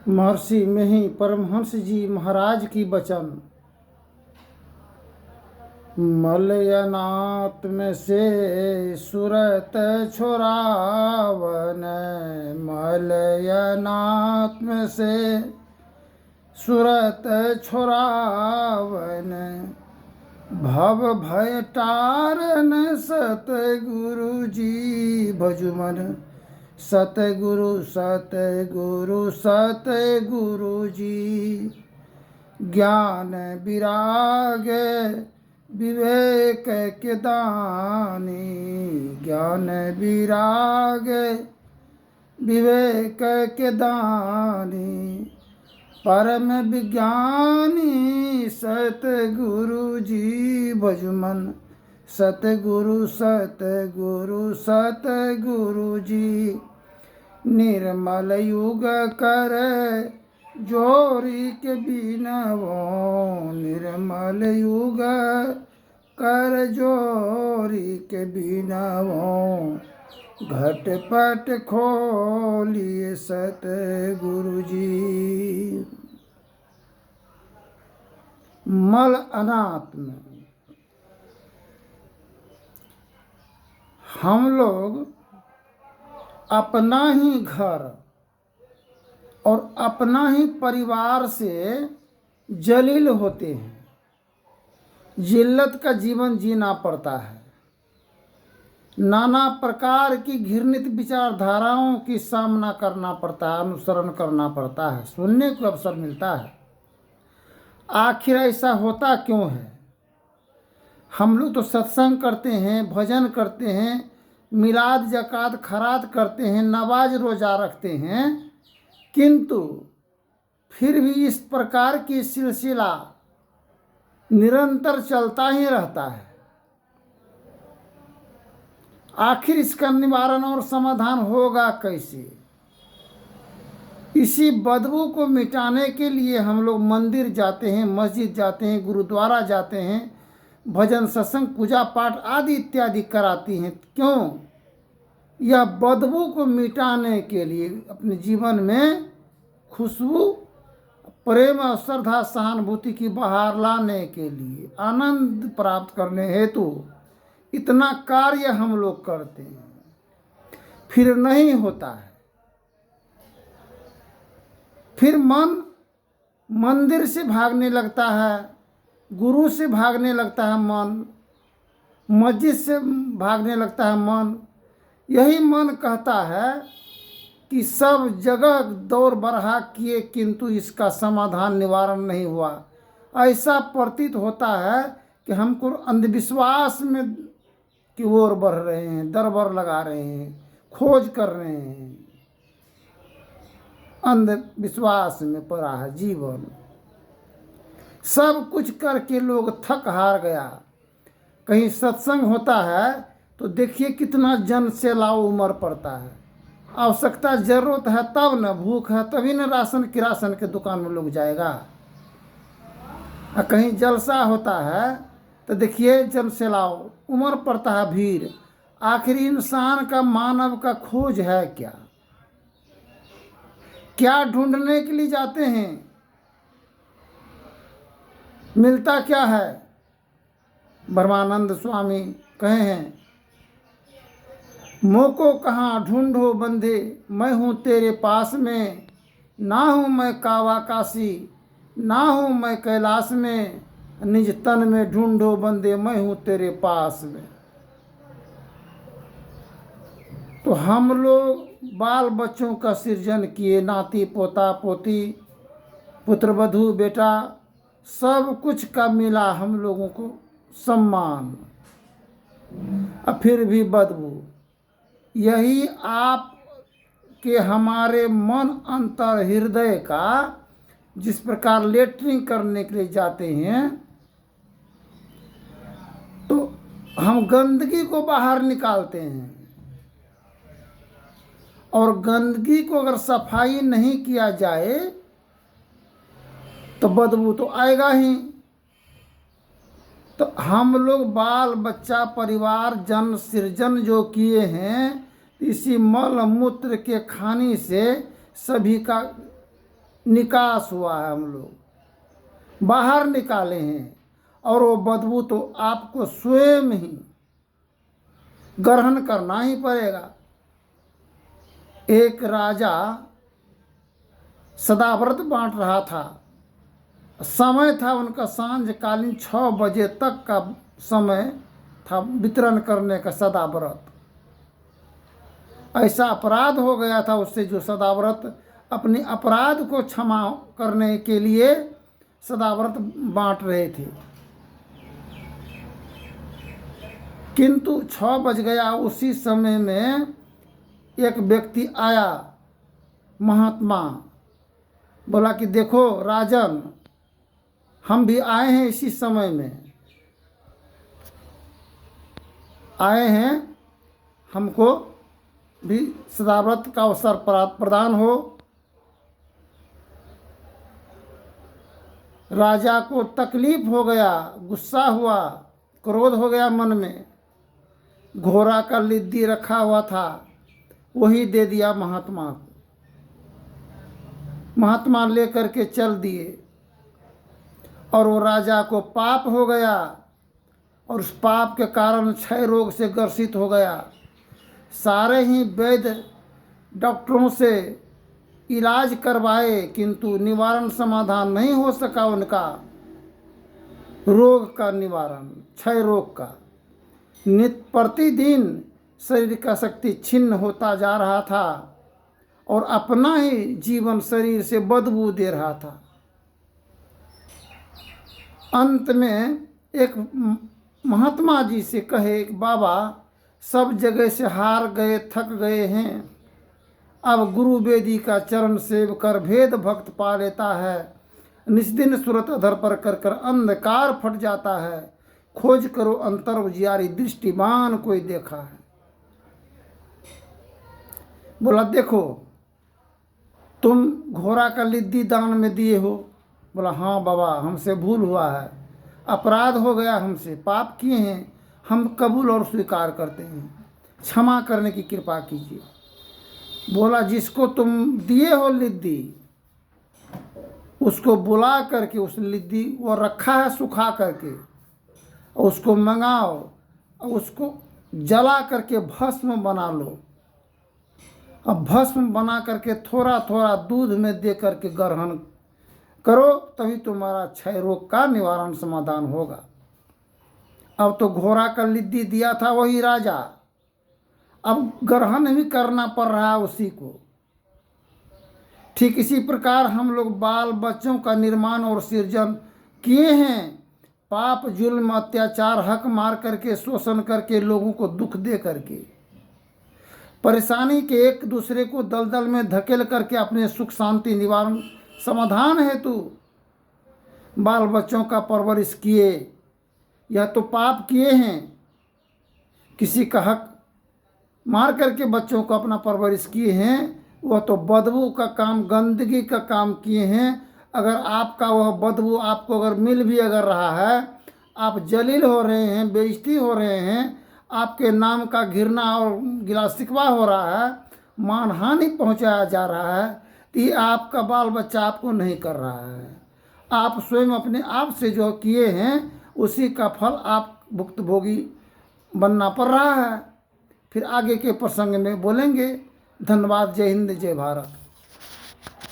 महर्षि में ही परमहंस जी महाराज की वचन। मलयनात्म से सुरत छोरावन, मलयनात्म से सुरत छोरावन, भव भय टारन सतगुरु जी भजुमन, सतगुरु सतगुरु सतगुरु जी। ज्ञान विराग विवेक के दानी, ज्ञान विराग विवेक के दानी, परम विज्ञानी सतगुरु जी भजुमन, सतगुरु सतगुरु सतगुरु जी। निर्मल युग कर जोरी के बिनवो, निर्मल युग कर जोरी के बिनवो, घटपट खोलिए सतगुरु जी। मल अनात्म, हम लोग अपना ही घर और अपना ही परिवार से जलील होते हैं, जिल्लत का जीवन जीना पड़ता है। नाना प्रकार की घृणित विचारधाराओं की सामना करना पड़ता है, अनुसरण करना पड़ता है, सुनने को अवसर मिलता है। आखिर ऐसा होता क्यों है? हम लोग तो सत्संग करते हैं, भजन करते हैं, मिलाद जकात खरात करते हैं, नमाज रोज़ा रखते हैं, किंतु फिर भी इस प्रकार की सिलसिला निरंतर चलता ही रहता है। आखिर इसका निवारण और समाधान होगा कैसे? इसी बदबू को मिटाने के लिए हम लोग मंदिर जाते हैं, मस्जिद जाते हैं, गुरुद्वारा जाते हैं, भजन सत्संग पूजा पाठ आदि इत्यादि कराती हैं। क्यों? यह बदबू को मिटाने के लिए, अपने जीवन में खुशबू, प्रेम और श्रद्धा सहानुभूति की बहार लाने के लिए, आनंद प्राप्त करने हेतु इतना कार्य हम लोग करते हैं, फिर नहीं होता है। फिर मन मंदिर से भागने लगता है, गुरु से भागने लगता है मन, मस्जिद से भागने लगता है मन। यही मन कहता है कि सब जगह दौड़ बरहा किए, किंतु इसका समाधान निवारण नहीं हुआ। ऐसा प्रतीत होता है कि हमको अंधविश्वास में की ओर बढ़ रहे हैं, दरबर लगा रहे हैं, खोज कर रहे हैं, अंधविश्वास में पड़ा है जीवन। सब कुछ करके लोग थक हार गया। कहीं सत्संग होता है तो देखिए कितना जन सैलाव उमड़ पड़ता है। आवश्यकता जरूरत है तब न, भूख है तभी न राशन किरासन के दुकान में लोग जाएगा। कहीं जलसा होता है तो देखिए जन सैलाव उमड़ पड़ता है, भीड़। आखिर इंसान का, मानव का खोज है क्या? क्या ढूंढने के लिए जाते हैं? मिलता क्या है? ब्रह्मानंद स्वामी कहे हैं, मोको कहाँ ढूंढो बंधे, मैं हूँ तेरे पास में, ना हूँ मैं कावा काशी, ना हूँ मैं कैलाश में, निज तन में ढूंढो बंदे, मैं हूँ तेरे पास में। तो हम लोग बाल बच्चों का सृजन किए, नाती पोता पोती, पुत्र वधू बेटा, सब कुछ का मिला हम लोगों को सम्मान, और फिर भी बदबू। यही आप के हमारे मन अंतर हृदय का, जिस प्रकार लेटरिंग करने के लिए जाते हैं तो हम गंदगी को बाहर निकालते हैं, और गंदगी को अगर सफाई नहीं किया जाए तो बदबू तो आएगा ही। तो हम लोग बाल बच्चा परिवार जन सृजन जो किए हैं, इसी मल मूत्र के खाने से सभी का निकास हुआ है, हम लोग बाहर निकाले हैं, और वो बदबू तो आपको स्वयं ही ग्रहण करना ही पड़ेगा। एक राजा सदाव्रत बांट रहा था। समय था उनका सांझ कालीन 6 बजे तक का समय था वितरण करने का सदाव्रत। ऐसा अपराध हो गया था उससे, जो सदाव्रत अपने अपराध को क्षमा करने के लिए सदाव्रत बांट रहे थे। किंतु 6 बज गया। उसी समय में एक व्यक्ति आया, महात्मा, बोला कि देखो राजन, हम भी आए हैं इसी समय में आए हैं, हमको भी सदाव्रत का अवसर प्रदान हो। राजा को तकलीफ हो गया, गुस्सा हुआ, क्रोध हो गया मन में। घोड़ा का लिद्दी रखा हुआ था, वही दे दिया महात्मा को। महात्मा लेकर के चल दिए, और वो राजा को पाप हो गया, और उस पाप के कारण क्षय रोग से ग्रसित हो गया। सारे ही वैद्य डॉक्टरों से इलाज करवाए, किंतु निवारण समाधान नहीं हो सका उनका रोग का निवारण, क्षय रोग का। नित्य प्रतिदिन शरीर का शक्ति छिन्न होता जा रहा था, और अपना ही जीवन शरीर से बदबू दे रहा था। अंत में एक महात्मा जी से कहे कि बाबा, सब जगह से हार गए, थक गए हैं, अब गुरु वेदी का चरण सेव कर भेद भक्त पा लेता है। निस्दिन सुरत अधर पर कर कर अंधकार फट जाता है। खोज करो अंतर उजियारी, दृष्टिमान कोई देखा है। बोला देखो, तुम घोड़ा का लिद्दी दान में दिए हो। बोला हाँ बाबा, हमसे भूल हुआ है, अपराध हो गया, हमसे पाप किए हैं, हम कबूल और स्वीकार करते हैं, क्षमा करने की कृपा कीजिए। बोला जिसको तुम दिए हो लिद्दी, उसको बुला करके, उस लिद्दी वो रखा है सुखा करके, उसको मंगाओ, उसको जला करके भस्म बना लो। अब भस्म बना करके थोड़ा थोड़ा दूध में दे करके ग्रहण करो, तभी तुम्हारा क्षय रोग का निवारण समाधान होगा। अब तो घोड़ा का लिद्दी दिया था वही राजा, अब ग्रहण भी करना पड़ रहा है उसी को। ठीक इसी प्रकार हम लोग बाल बच्चों का निर्माण और सृजन किए हैं, पाप जुल्म अत्याचार हक मार करके, शोषण करके, लोगों को दुख दे करके, परेशानी के एक दूसरे को दलदल में धकेल करके अपने सुख शांति निवारण समाधान हेतु बाल बच्चों का परवरिश किए। यह तो पाप किए हैं, किसी का हक मार करके बच्चों को अपना परवरिश किए हैं, वह तो बदबू का काम, गंदगी का काम किए हैं। अगर आपका वह बदबू आपको अगर मिल भी अगर रहा है, आप जलील हो रहे हैं, बेइज्जती हो रहे हैं, आपके नाम का घिरना और गिला शिकवा हो रहा है, मानहानि पहुंचाया जा रहा है, तो ये आपका बाल बच्चा आपको नहीं कर रहा है। आप स्वयं अपने आप से जो किए हैं उसी का फल आप भुक्तभोगी बनना पड़ रहा है। फिर आगे के प्रसंग में बोलेंगे। धन्यवाद। जय हिंद, जय भारत।